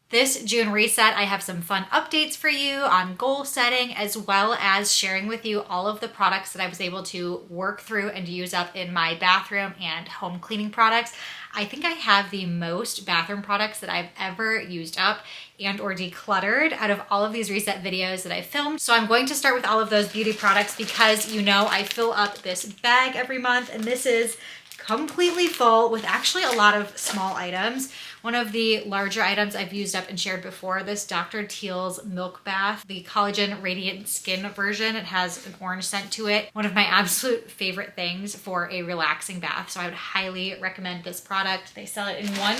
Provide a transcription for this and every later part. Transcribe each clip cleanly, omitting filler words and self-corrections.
This June reset, I have some fun updates for you on goal setting, as well as sharing with you all of the products that I was able to work through and use up in my bathroom and home cleaning products. I think I have the most bathroom products that I've ever used up and or decluttered out of all of these reset videos that I filmed. So I'm going to start with all of those beauty products because you know I fill up this bag every month, and this is completely full with actually a lot of small items. One of the larger items I've used up and shared before, this Dr. Teal's Milk Bath, the Collagen Radiant Skin version. It has an orange scent to it. One of my absolute favorite things for a relaxing bath. So I would highly recommend this product. They sell it in one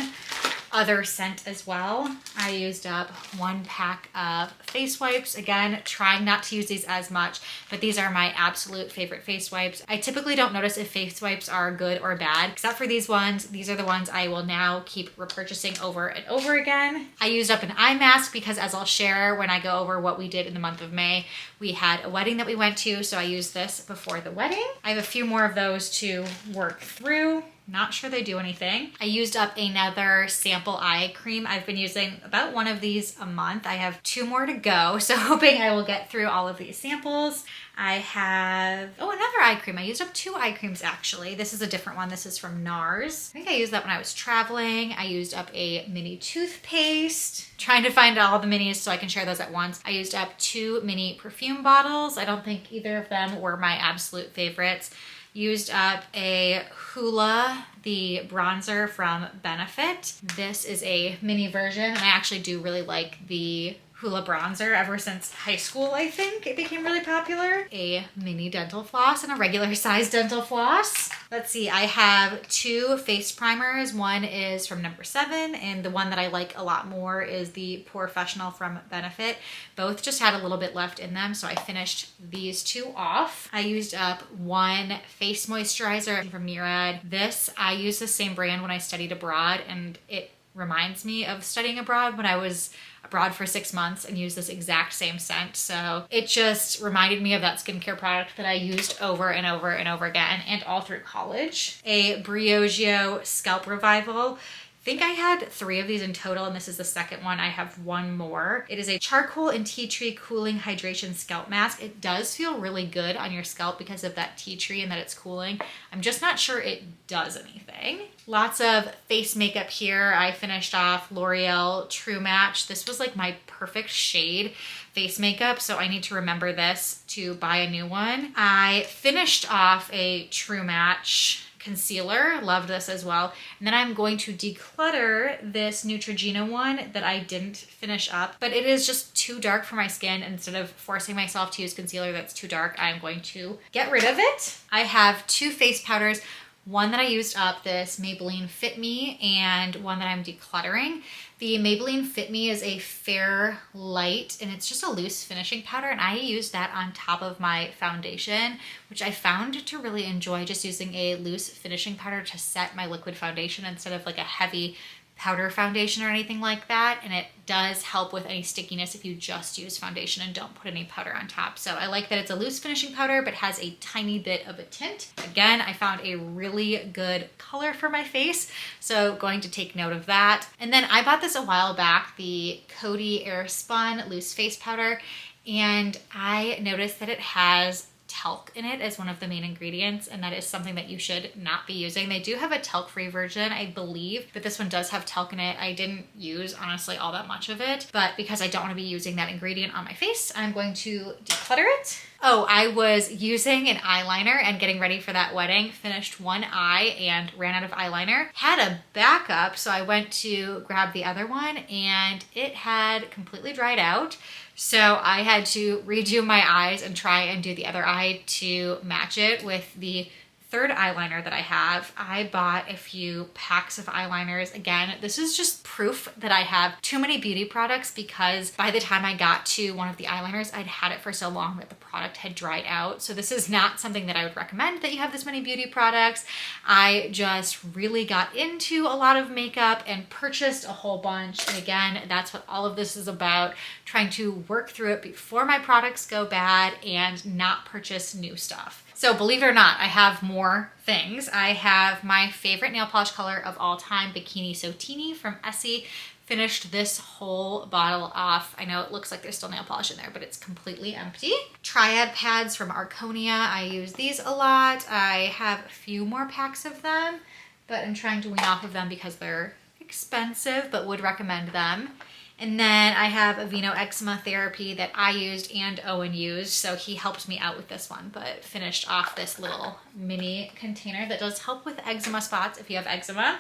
other scent as well. I used up 1 pack of face wipes. Again, trying not to use these as much, but these are my absolute favorite face wipes. I typically don't notice if face wipes are good or bad, except for these ones. These are the ones I will now keep repurchasing over and over again. I used up an eye mask because, as I'll share when I go over what we did in the month of May, we had a wedding that we went to, so I used this before the wedding. I have a few more of those to work through. Not sure they do anything. I used up another sample eye cream. I've been using about one of these a month. I have 2 more to go, so hoping I will get through all of these samples. I have, another eye cream. I used up 2 eye creams actually. This is a different one. This is from NARS. I think I used that when I was traveling. I used up a mini toothpaste. Trying to find all the minis so I can share those at once. I used up 2 mini perfume bottles. I don't think either of them were my absolute favorites. Used up a Hoola, the bronzer from Benefit. This is a mini version, and I actually do really like the Hoola bronzer. Ever since high school, I think it became really popular. A mini dental floss and a regular size dental floss. Let's see, I have 2 face primers. One is from number 7, and the one that I like a lot more is the Professional from Benefit. Both just had a little bit left in them, so I finished these 2 off. I used up 1 face moisturizer from Murad. This, I used the same brand when I studied abroad, and it reminds me of studying abroad when I was abroad for 6 months and used this exact same scent. So it just reminded me of that skincare product that I used over and over and over again and all through college. A Briogeo Scalp Revival. I think I had 3 of these in total, and this is the second one. I have 1 more. It is a charcoal and tea tree cooling hydration scalp mask. It does feel really good on your scalp because of that tea tree and that it's cooling. I'm just not sure it does anything. Lots of face makeup here. I finished off L'Oreal True Match. This was like my perfect shade face makeup, so I need to remember this to buy a new one. I finished off a True Match concealer. Loved this as well. And then I'm going to declutter this Neutrogena one that I didn't finish up, but it is just too dark for my skin. Instead of forcing myself to use concealer that's too dark, I'm going to get rid of it. I have 2 face powders. One that I used up, this Maybelline Fit Me, and one that I'm decluttering. The Maybelline Fit Me is a fair light, and it's just a loose finishing powder, and I use that on top of my foundation, which I found to really enjoy, just using a loose finishing powder to set my liquid foundation instead of like a heavy powder foundation or anything like that. And it does help with any stickiness if you just use foundation and don't put any powder on top. So I like that it's a loose finishing powder but has a tiny bit of a tint. Again, I found a really good color for my face, so going to take note of that. And then I bought this a while back, the Coty Airspun loose face powder, and I noticed that it has talc in it as one of the main ingredients, and that is something that you should not be using. They do have a talc-free version, I believe, but this one does have talc in it. I didn't use, honestly, all that much of it, but because I don't want to be using that ingredient on my face, I'm going to declutter it. Oh, I was using an eyeliner and getting ready for that wedding, finished 1 eye and ran out of eyeliner. Had a backup, so I went to grab the other one and it had completely dried out. So I had to redo my eyes and try and do the other eye to match it with the 3rd eyeliner that I have. I bought a few packs of eyeliners. Again, this is just proof that I have too many beauty products, because by the time I got to one of the eyeliners, I'd had it for so long that the product had dried out. So this is not something that I would recommend, that you have this many beauty products. I just really got into a lot of makeup and purchased a whole bunch. And again, that's what all of this is about, trying to work through it before my products go bad and not purchase new stuff. So believe it or not, I have more things. I have my favorite nail polish color of all time, Bikini Sotini from Essie. finished this whole bottle off. I know it looks like there's still nail polish in there, but it's completely empty. Triad pads from Arconia. I use these a lot. I have a few more packs of them, but I'm trying to wean off of them because they're expensive, but would recommend them. And then I have Aveeno Eczema Therapy that I used and Owen used, so he helped me out with this one, but finished off this little mini container that does help with eczema spots if you have eczema.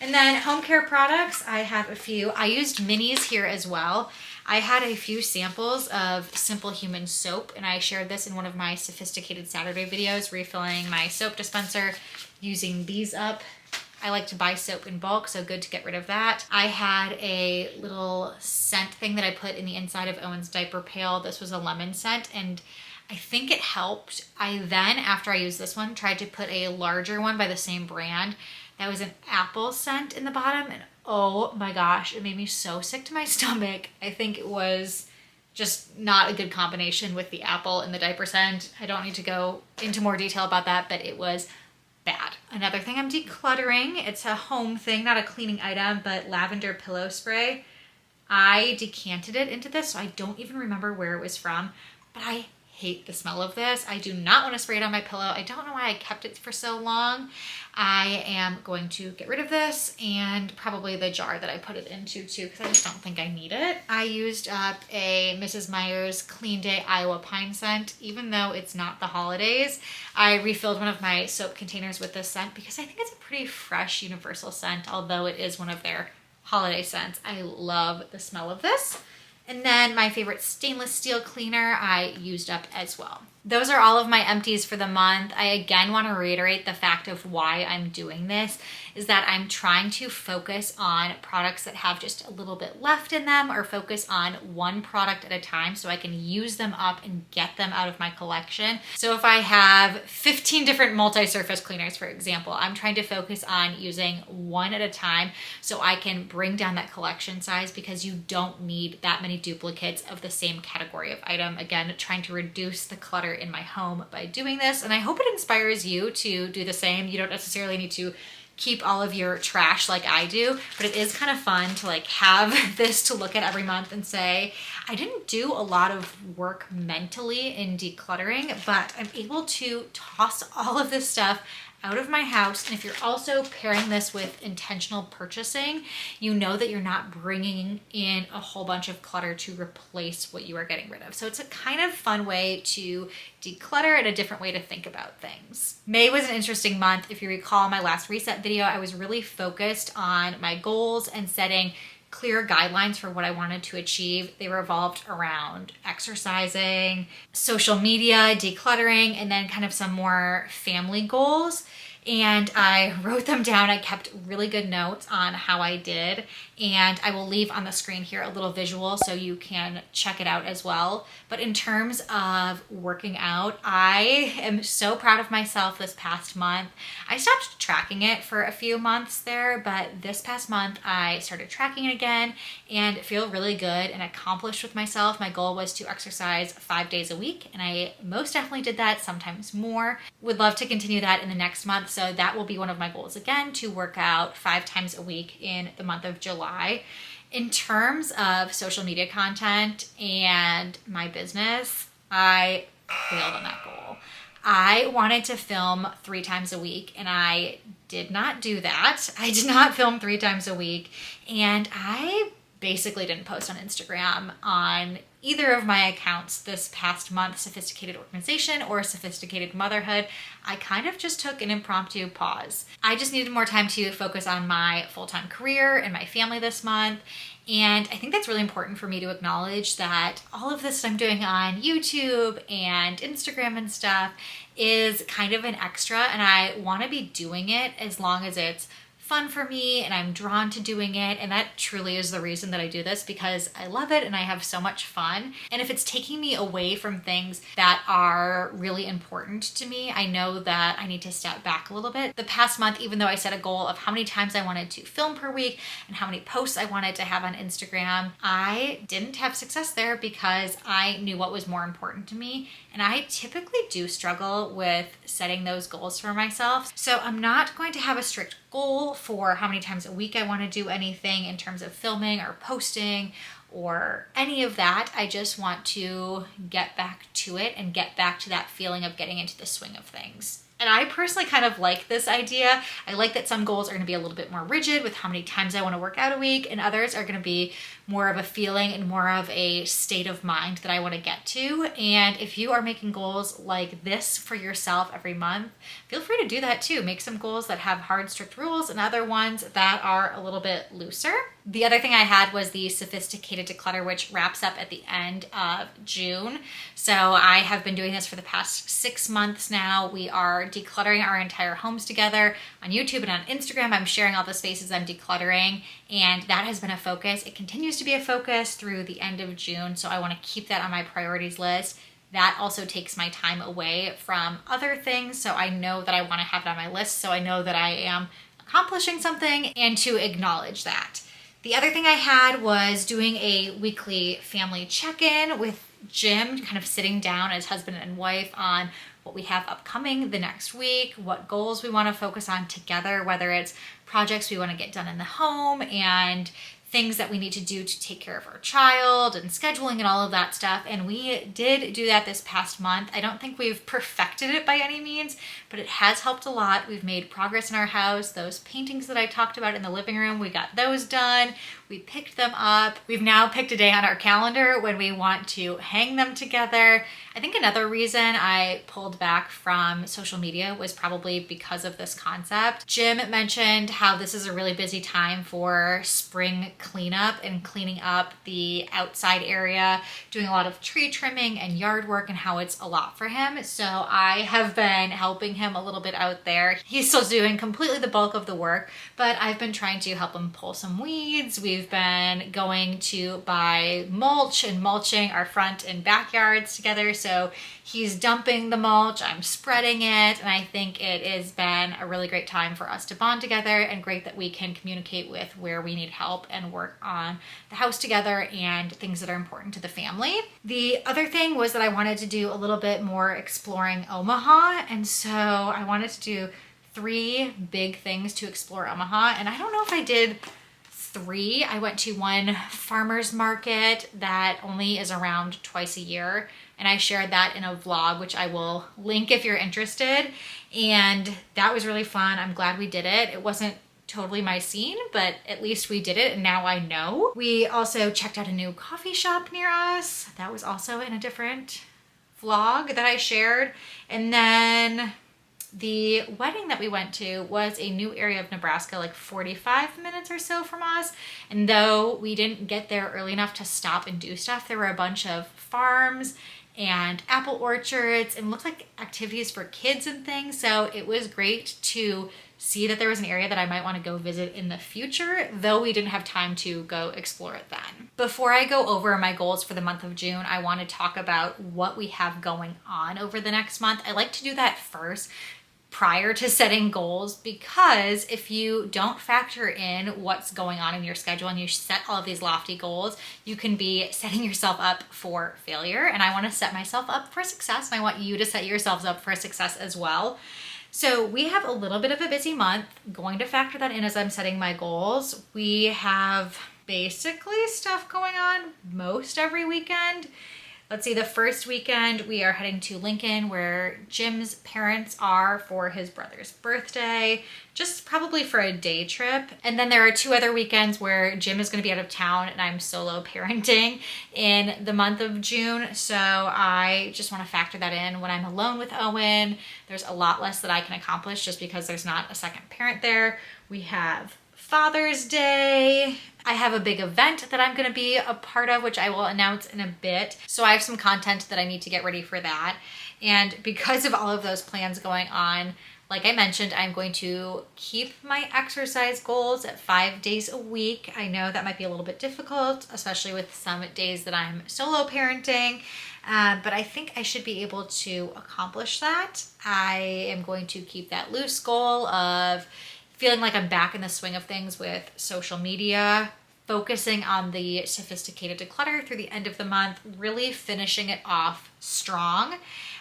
And then home care products, I have a few. I used minis here as well. I had a few samples of Simple Human soap, and I shared this in one of my Sophisticated Saturday videos, refilling my soap dispenser, using these up. I like to buy soap in bulk, so good to get rid of that. I had a little scent thing that I put in the inside of Owen's diaper pail. This was a lemon scent, and I think it helped. I then, after I used this one, tried to put a larger one by the same brand. That was an apple scent in the bottom, and oh my gosh, it made me so sick to my stomach. I think it was just not a good combination with the apple and the diaper scent. I don't need to go into more detail about that, but it was bad. Another thing I'm decluttering, it's a home thing, not a cleaning item, but lavender pillow spray. I decanted it into this, so I don't even remember where it was from, but I hate the smell of this. I do not want to spray it on my pillow. I don't know why I kept it for so long. I am going to get rid of this and probably the jar that I put it into too, because I just don't think I need it. I used up a Mrs. Meyer's Clean Day Iowa Pine scent. Even though it's not the holidays, I refilled one of my soap containers with this scent because I think it's a pretty fresh universal scent, although it is one of their holiday scents. I love the smell of this. And then my favorite stainless steel cleaner I used up as well. Those are all of my empties for the month. I again want to reiterate the fact of why I'm doing this is that I'm trying to focus on products that have just a little bit left in them, or focus on one product at a time so I can use them up and get them out of my collection. So if I have 15 different multi-surface cleaners, for example, I'm trying to focus on using one at a time so I can bring down that collection size, because you don't need that many duplicates of the same category of item. Again, trying to reduce the clutter in my home by doing this, and I hope it inspires you to do the same. You don't necessarily need to keep all of your trash like I do, but it is kind of fun to like have this to look at every month and say, I didn't do a lot of work mentally in decluttering, but I'm able to toss all of this stuff out of my house. And if you're also pairing this with intentional purchasing, you know that you're not bringing in a whole bunch of clutter to replace what you are getting rid of. So it's a kind of fun way to declutter and a different way to think about things. May was an interesting month. If you recall my last reset video, I was really focused on my goals and setting clear guidelines for what I wanted to achieve. They revolved around exercising, social media, decluttering, and then kind of some more family goals. And I wrote them down. I kept really good notes on how I did, and I will leave on the screen here a little visual so you can check it out as well. But in terms of working out, I am so proud of myself this past month. I stopped tracking it for a few months there, but this past month I started tracking it again and feel really good and accomplished with myself. My goal was to exercise 5 days a week, and I most definitely did that, sometimes more. Would love to continue that in the next month. So that will be one of my goals again, to work out 5 times a week in the month of July. In terms of social media content and my business, I failed on that goal. I wanted to film 3 times a week, and I did not do that. I did not film 3 times a week, and I basically didn't post on Instagram on either of my accounts this past month, Sophisticated Organization or Sophisticated Motherhood. I kind of just took an impromptu pause. I just needed more time to focus on my full-time career and my family this month. And I think that's really important for me to acknowledge that all of this I'm doing on YouTube and Instagram and stuff is kind of an extra, and I want to be doing it as long as it's fun for me and I'm drawn to doing it. And that truly is the reason that I do this, because I love it and I have so much fun. And if it's taking me away from things that are really important to me, I know that I need to step back a little bit. The past month, even though I set a goal of how many times I wanted to film per week and how many posts I wanted to have on Instagram, I didn't have success there because I knew what was more important to me. And I typically do struggle with setting those goals for myself. So I'm not going to have a strict goal for how many times a week I want to do anything in terms of filming or posting or any of that. I just want to get back to it and get back to that feeling of getting into the swing of things. And I personally kind of like this idea. I like that some goals are going to be a little bit more rigid with how many times I want to work out a week, and others are going to be more of a feeling and more of a state of mind that I want to get to. And if you are making goals like this for yourself every month, feel free to do that too. Make some goals that have hard, strict rules and other ones that are a little bit looser. The other thing I had was the sophisticated declutter, which wraps up at the end of June. So I have been doing this for the past 6 months now. We are decluttering our entire homes together on YouTube and on Instagram. I'm sharing all the spaces I'm decluttering, and that has been a focus. It continues to be a focus through the end of June, so I want to keep that on my priorities list. That also takes my time away from other things, so I know that I want to have it on my list, so I know that I am accomplishing something, and to acknowledge that. The other thing I had was doing a weekly family check-in with Jim, kind of sitting down as husband and wife on what we have upcoming the next week, what goals we want to focus on together, whether it's projects we want to get done in the home and things that we need to do to take care of our child and scheduling and all of that stuff. And we did do that this past month. I don't think we've perfected it by any means, but it has helped a lot. We've made progress in our house. Those paintings that I talked about in the living room, we got those done. We picked them up. We've now picked a day on our calendar when we want to hang them together. I think another reason I pulled back from social media was probably because of this concept. Jim mentioned how this is a really busy time for spring cleanup and cleaning up the outside area, doing a lot of tree trimming and yard work, and how it's a lot for him. So I have been helping him a little bit out there. He's still doing completely the bulk of the work, but I've been trying to help him pull some weeds. We've been going to buy mulch and mulching our front and backyards together. So he's dumping the mulch, I'm spreading it, and I think it has been a really great time for us to bond together, and great that we can communicate with where we need help and work on the house together and things that are important to the family. The other thing was that I wanted to do a little bit more exploring Omaha, and so I wanted to do 3 big things to explore Omaha, and I don't know if I did 3. I went to one farmer's market that only is around twice a year, and I shared that in a vlog, which I will link if you're interested. And that was really fun. I'm glad we did it. It wasn't totally my scene, but at least we did it, and now I know. We also checked out a new coffee shop near us. That was also in a different vlog that I shared. And then the wedding that we went to was a new area of Nebraska, like 45 minutes or so from us. And though we didn't get there early enough to stop and do stuff, there were a bunch of farms and apple orchards and looked like activities for kids and things. So it was great to see that there was an area that I might want to go visit in the future, though we didn't have time to go explore it then. Before I go over my goals for the month of June, I want to talk about what we have going on over the next month. I like to do that first, prior to setting goals, because if you don't factor in what's going on in your schedule and you set all of these lofty goals, you can be setting yourself up for failure. And I want to set myself up for success, and I want you to set yourselves up for success as well. So we have a little bit of a busy month. Going to factor that in as I'm setting my goals. We have basically stuff going on most every weekend. Let's see, the first weekend we are heading to Lincoln, where Jim's parents are for his brother's birthday, just probably for a day trip. And then there are 2 other weekends where Jim is going to be out of town and I'm solo parenting in the month of June. So I just want to factor that in. When I'm alone with Owen, there's a lot less that I can accomplish just because there's not a second parent there. We have Father's Day. I have a big event that I'm going to be a part of, which I will announce in a bit. So I have some content that I need to get ready for that. And because of all of those plans going on, like I mentioned, I'm going to keep my exercise goals at 5 days a week. I know that might be a little bit difficult, especially with some days that I'm solo parenting, but I think I should be able to accomplish that. I am going to keep that loose goal of feeling like I'm back in the swing of things with social media, focusing on the sophisticated declutter through the end of the month, really finishing it off strong.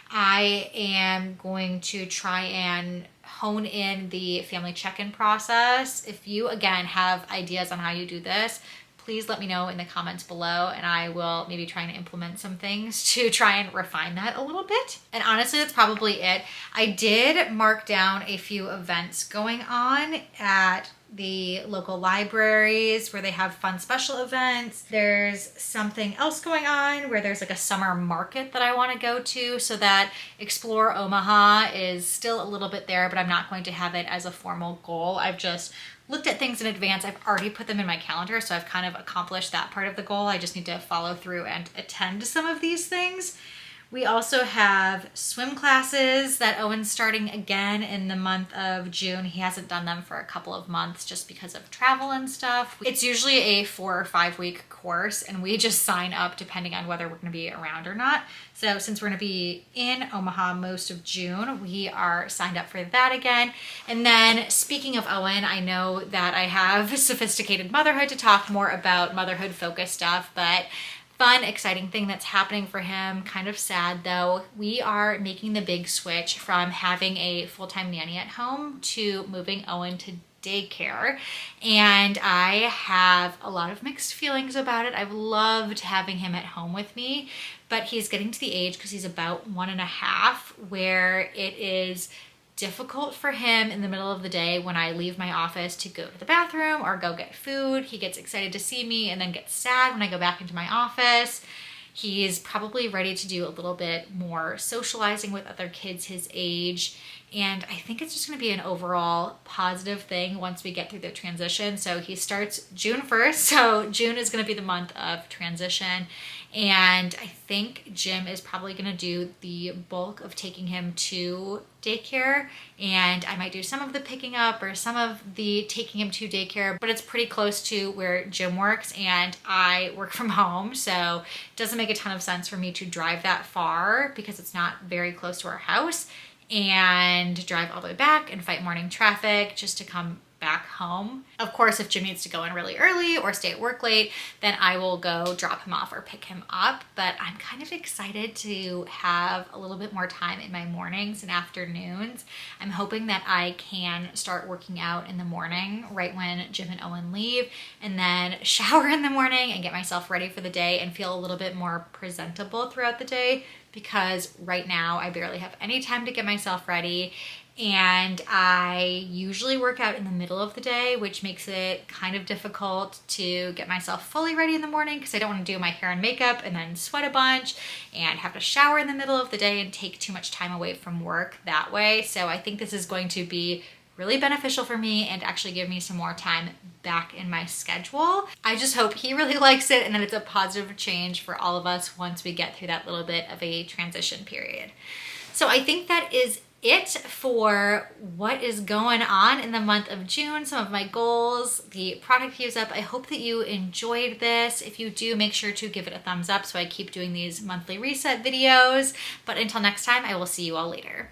I am going to try and hone in the family check-in process. If you, again, have ideas on how you do this, please let me know in the comments below, and I will maybe try and implement some things to try and refine that a little bit. And honestly, that's probably it. I did mark down a few events going on at the local libraries where they have fun special events. There's something else going on where there's like a summer market that I want to go to, so that Explore Omaha is still a little bit there, but I'm not going to have it as a formal goal. I've just looked at things in advance. I've already put them in my calendar, so I've kind of accomplished that part of the goal. I just need to follow through and attend some of these things. We also have swim classes that Owen's starting again in the month of June. He hasn't done them for a couple of months just because of travel and stuff. It's usually a 4 or 5 week course, and we just sign up depending on whether we're going to be around or not. So since we're going to be in Omaha most of June, we are signed up for that again. And then speaking of Owen, I know that I have sophisticated motherhood to talk more about motherhood focused stuff, but fun, exciting thing that's happening for him. Kind of sad though. We are making the big switch from having a full-time nanny at home to moving Owen to daycare. And I have a lot of mixed feelings about it. I've loved having him at home with me, but he's getting to the age, because he's about 1.5, where it is difficult for him in the middle of the day when I leave my office to go to the bathroom or go get food. He gets excited to see me and then gets sad when I go back into my office. He's probably ready to do a little bit more socializing with other kids his age. And I think it's just going to be an overall positive thing once we get through the transition. So he starts June 1st. So June is going to be the month of transition. And I think Jim is probably going to do the bulk of taking him to daycare. And I might do some of the picking up or some of the taking him to daycare, but it's pretty close to where Jim works and I work from home. So it doesn't make a ton of sense for me to drive that far because it's not very close to our house, and drive all the way back and fight morning traffic just to come back home. Of course, if Jim needs to go in really early or stay at work late, then I will go drop him off or pick him up. But I'm kind of excited to have a little bit more time in my mornings and afternoons. I'm hoping that I can start working out in the morning right when Jim and Owen leave, and then shower in the morning and get myself ready for the day and feel a little bit more presentable throughout the day, because right now I barely have any time to get myself ready. And I usually work out in the middle of the day, which makes it kind of difficult to get myself fully ready in the morning, because I don't want to do my hair and makeup and then sweat a bunch and have to shower in the middle of the day and take too much time away from work that way. So I think this is going to be really beneficial for me and actually give me some more time back in my schedule. I just hope he really likes it and that it's a positive change for all of us once we get through that little bit of a transition period. So I think that is it for what is going on in the month of June, some of my goals, the product use up. I hope that you enjoyed this. If you do, make sure to give it a thumbs up so I keep doing these monthly reset videos. But until next time, I will see you all later.